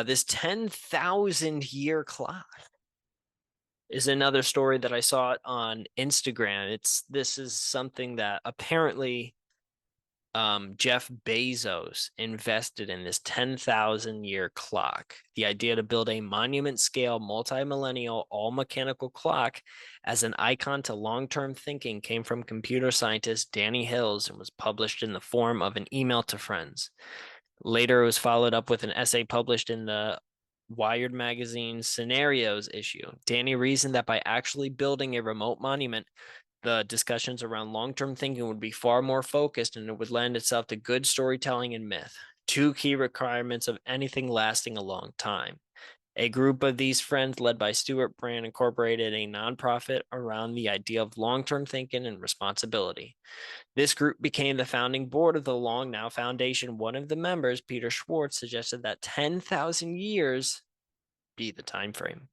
This 10,000 year clock is another story that I saw it on Instagram. This is something that apparently Jeff Bezos invested in this 10,000 year clock. The idea to build a monument scale, multi-millennial, all mechanical clock as an icon to long-term thinking came from computer scientist Danny Hills and was published in the form of an email to friends. Later, it was followed up with an essay published in the Wired magazine's Scenarios issue. Danny reasoned that by actually building a remote monument, the discussions around long-term thinking would be far more focused and it would lend itself to good storytelling and myth, two key requirements of anything lasting a long time. A group of these friends, led by Stuart Brand, incorporated a nonprofit around the idea of long-term thinking and responsibility. This group became the founding board of the Long Now Foundation. One of the members, Peter Schwartz, suggested that 10,000 years be the time frame,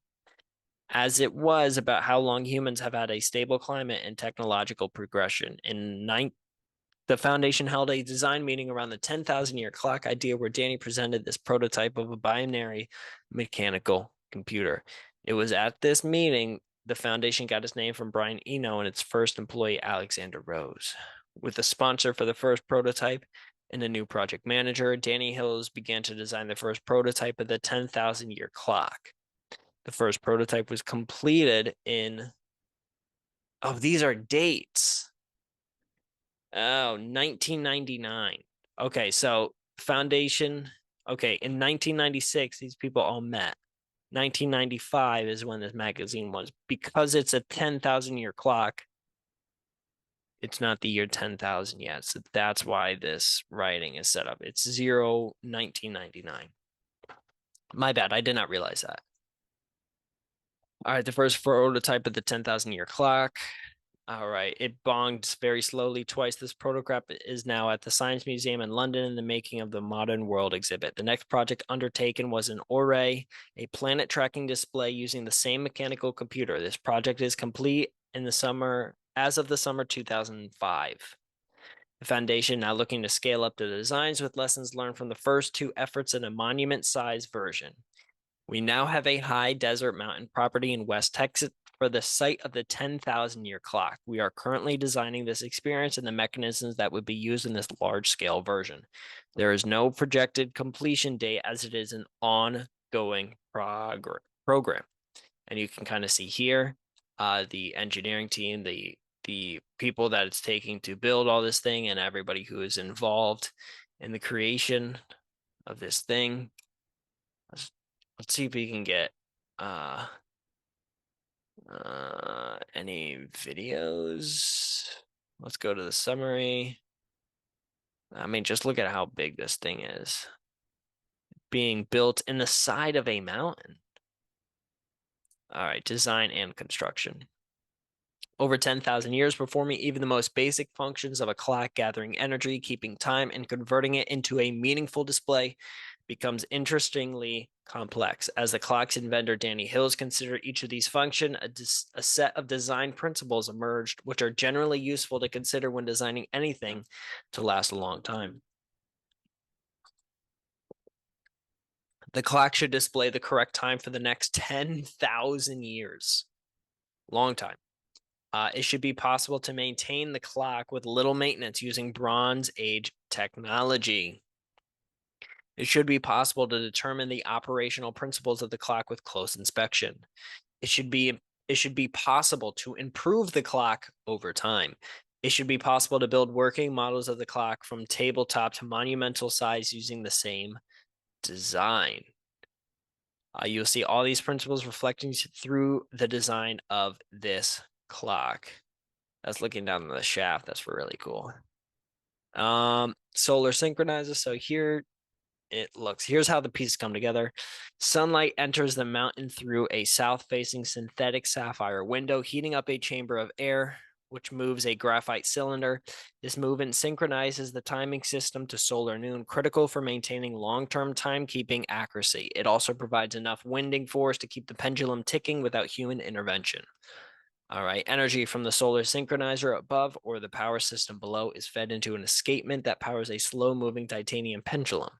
as it was about how long humans have had a stable climate and technological progression. The foundation held a design meeting around the 10,000 year clock idea where Danny presented this prototype of a binary mechanical computer. It was at this meeting the foundation got its name from Brian Eno and its first employee, Alexander Rose. With a sponsor for the first prototype and a new project manager, Danny Hills began to design the first prototype of the 10,000 year clock. The first prototype was completed in, oh, these are dates. Oh, 1999. Okay, so foundation. Okay, in 1996, these people all met. 1995 is when this magazine was. Because it's a 10,000 year clock, it's not the year 10,000 yet. So that's why this writing is set up. It's 1999. My bad. I did not realize that. All right, the first prototype of the 10,000 year clock. All right, it bonged very slowly twice. This prototype is now at the Science Museum in London in the making of the Modern World exhibit. The next project undertaken was an Orrery, a planet tracking display using the same mechanical computer. This project is complete in the summer, as of the summer 2005. The foundation now looking to scale up the designs with lessons learned from the first two efforts in a monument-sized version. We now have a high desert mountain property in West Texas for the site of the 10,000 year clock. We are currently designing this experience and the mechanisms that would be used in this large scale version. There is no projected completion date as it is an ongoing program. And you can kind of see here the engineering team, the people that it's taking to build all this thing, and everybody who is involved in the creation of this thing. Let's see if we can get any videos. Let's go to the summary. I mean, just look at how big this thing is. Being built in the side of a mountain. All right, design and construction. Over 10,000 years, performing even the most basic functions of a clock, gathering energy, keeping time, and converting it into a meaningful display becomes interestingly complex. As the clock's inventor, Danny Hills, considered each of these functions, a set of design principles emerged, which are generally useful to consider when designing anything to last a long time. The clock should display the correct time for the next 10,000 years. Long time. It should be possible to maintain the clock with little maintenance using Bronze Age technology. It should be possible to determine the operational principles of the clock with close inspection. It should be possible to improve the clock over time. It should be possible to build working models of the clock from tabletop to monumental size using the same design. You'll see all these principles reflecting through the design of this clock. That's looking down the shaft. That's really cool. Solar synchronizer. So here it looks. Here's how the pieces come together. Sunlight enters the mountain through a south-facing synthetic sapphire window, heating up a chamber of air, which moves a graphite cylinder. This movement synchronizes the timing system to solar noon, critical for maintaining long-term timekeeping accuracy. It also provides enough winding force to keep the pendulum ticking without human intervention. All right, energy from the solar synchronizer above or the power system below is fed into an escapement that powers a slow-moving titanium pendulum.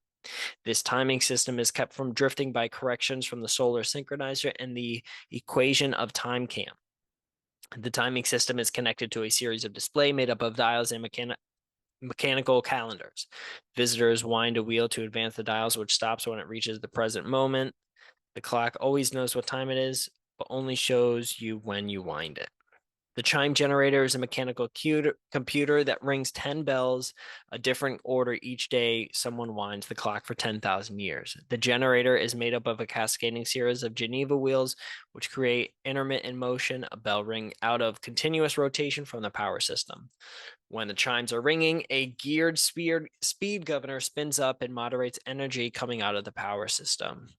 This timing system is kept from drifting by corrections from the solar synchronizer and the equation of time cam. The timing system is connected to a series of display made up of dials and mechanical calendars. Visitors wind a wheel to advance the dials, which stops when it reaches the present moment. The clock always knows what time it is, but only shows you when you wind it. The chime generator is a mechanical computer that rings 10 bells, a different order each day someone winds the clock for 10,000 years. The generator is made up of a cascading series of Geneva wheels, which create intermittent motion, a bell ring out of continuous rotation from the power system. When the chimes are ringing, a geared speed governor spins up and moderates energy coming out of the power system.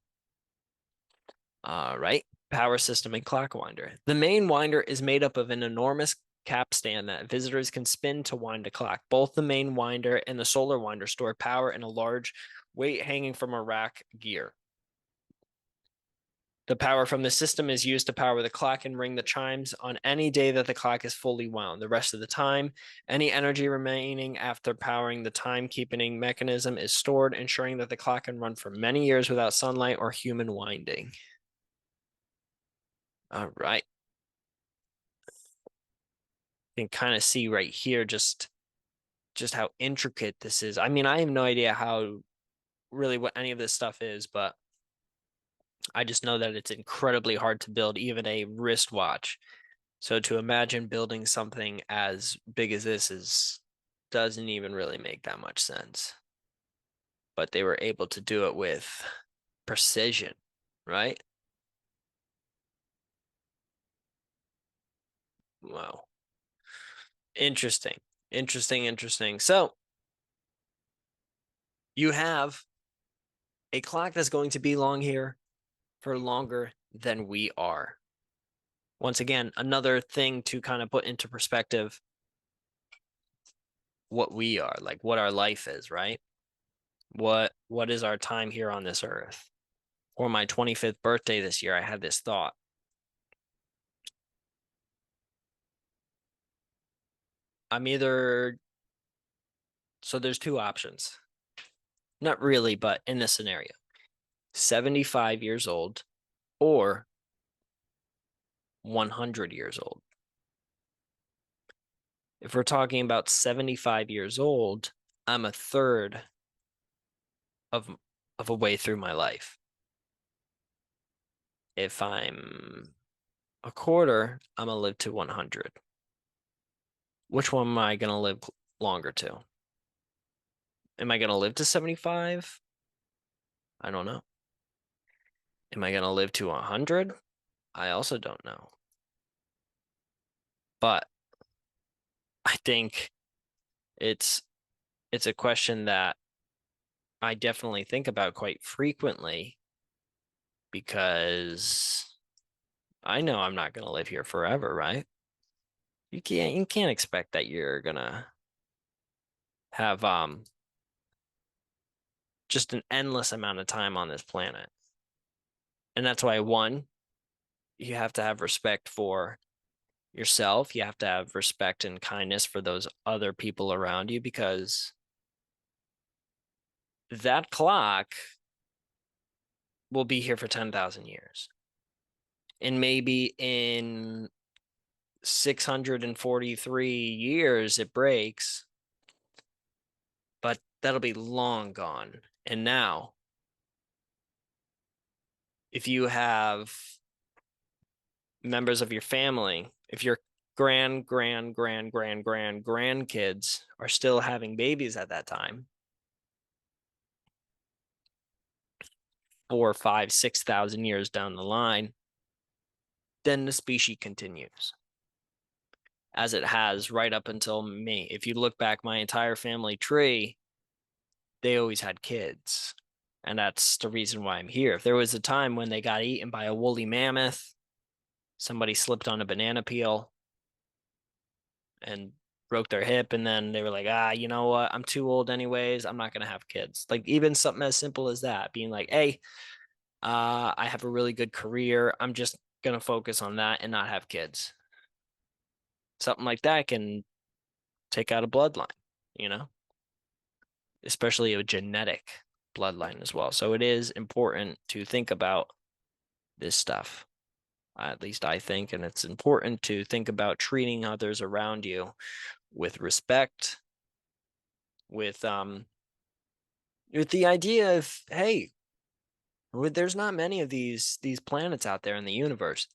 All right. Power system and clock winder. The main winder is made up of an enormous capstan that visitors can spin to wind a clock. Both the main winder and the solar winder store power in a large weight hanging from a rack gear. The power from the system is used to power the clock and ring the chimes on any day that the clock is fully wound. The rest of the time, any energy remaining after powering the timekeeping mechanism is stored, ensuring that the clock can run for many years without sunlight or human winding. All right. You can kind of see right here just how intricate this is. I mean, I have no idea how really what any of this stuff is, but I just know that it's incredibly hard to build even a wristwatch. So to imagine building something as big as this is doesn't even really make that much sense. But they were able to do it with precision, right? Wow. Interesting. Interesting. So you have a clock that's going to be long here for longer than we are. Once again, another thing to kind of put into perspective what we are, like what our life is, right? What is our time here on this earth? For my 25th birthday this year, I had this thought. I'm either so there's two options. Not really, but in this scenario, 75 years old or 100 years old. If we're talking about 75 years old, I'm a third of of a way through my life. If I'm a quarter, I'm gonna live to 100. Which one am I gonna live longer to? Am I gonna live to 75? I don't know. Am I gonna live to 100? I also don't know. But I think it's it's a question that I definitely think about quite frequently because I know I'm not gonna live here forever, right? You can't expect that you're gonna have just an endless amount of time on this planet. And that's why one, you have to have respect for yourself. You have to have respect and kindness for those other people around you because that clock will be here for 10,000 years. And maybe in 643 years it breaks, but that'll be long gone. And now, if you have members of your family, if your grandkids are still having babies at that time, 4, 5, 6,000 years down the line, then the species continues as it has right up until me. If you look back my entire family tree, they always had kids. And that's the reason why I'm here. If there was a time when they got eaten by a woolly mammoth, somebody slipped on a banana peel and broke their hip, and then they were like, you know what? I'm too old anyways. I'm not gonna have kids. Like even something as simple as that, being like, hey, I have a really good career. I'm just gonna focus on that and not have kids. Something like that can take out a bloodline, you know, especially a genetic. bloodline as well. So it is important to think about this stuff. At least I think, and it's important to think about treating others around you with respect, with the idea of, hey, there's not many of these planets out there in the universe.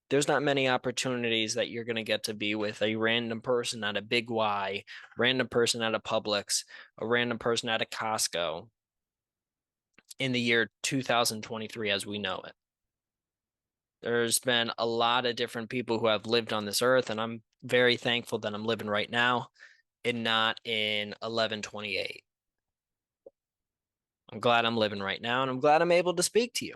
There's not many opportunities that you're going to get to be with a random person at a Big Y, random person at a Publix, a random person at a Costco in the year 2023 as we know it. There's been a lot of different people who have lived on this earth, and I'm very thankful that I'm living right now and not in 1128. I'm glad I'm living right now, and I'm glad I'm able to speak to you.